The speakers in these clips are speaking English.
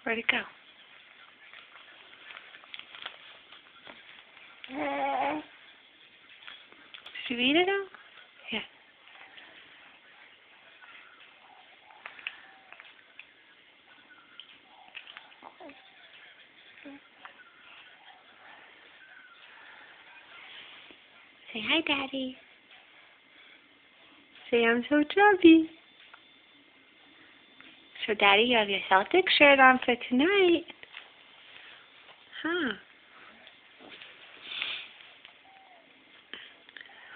Where'd it go? Did you eat it all? Yeah. Say hi, Daddy. Say I'm so chubby. So, Daddy, you have your Celtic shirt on for tonight. Huh.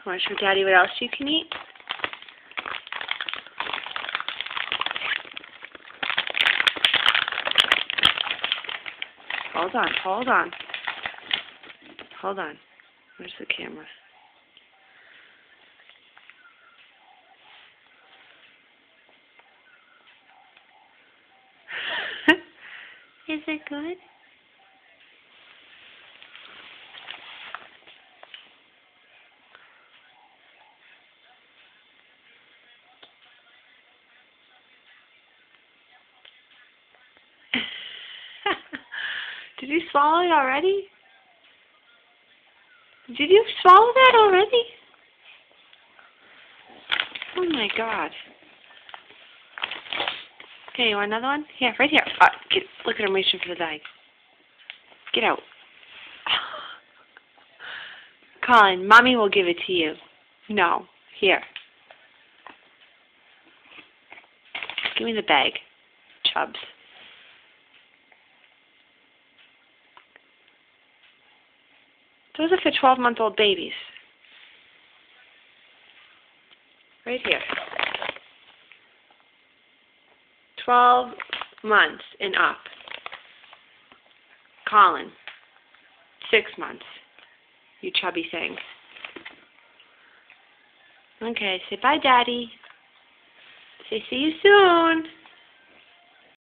Want to show Daddy what else you can eat? Hold on, hold on. Hold on. Where's the camera? Is it good? Did you swallow it already? Did you swallow that already? Oh my God. Okay, you want another one? Here, right here. Look at him reaching for the bag. Get out. Colin, Mommy will give it to you. No. Here. Give me the bag. Chubs. Those are for 12-month-old babies. Right here. 12 months and up. Colin. 6 months. You chubby thing. Okay, say bye, Daddy. Say see you soon.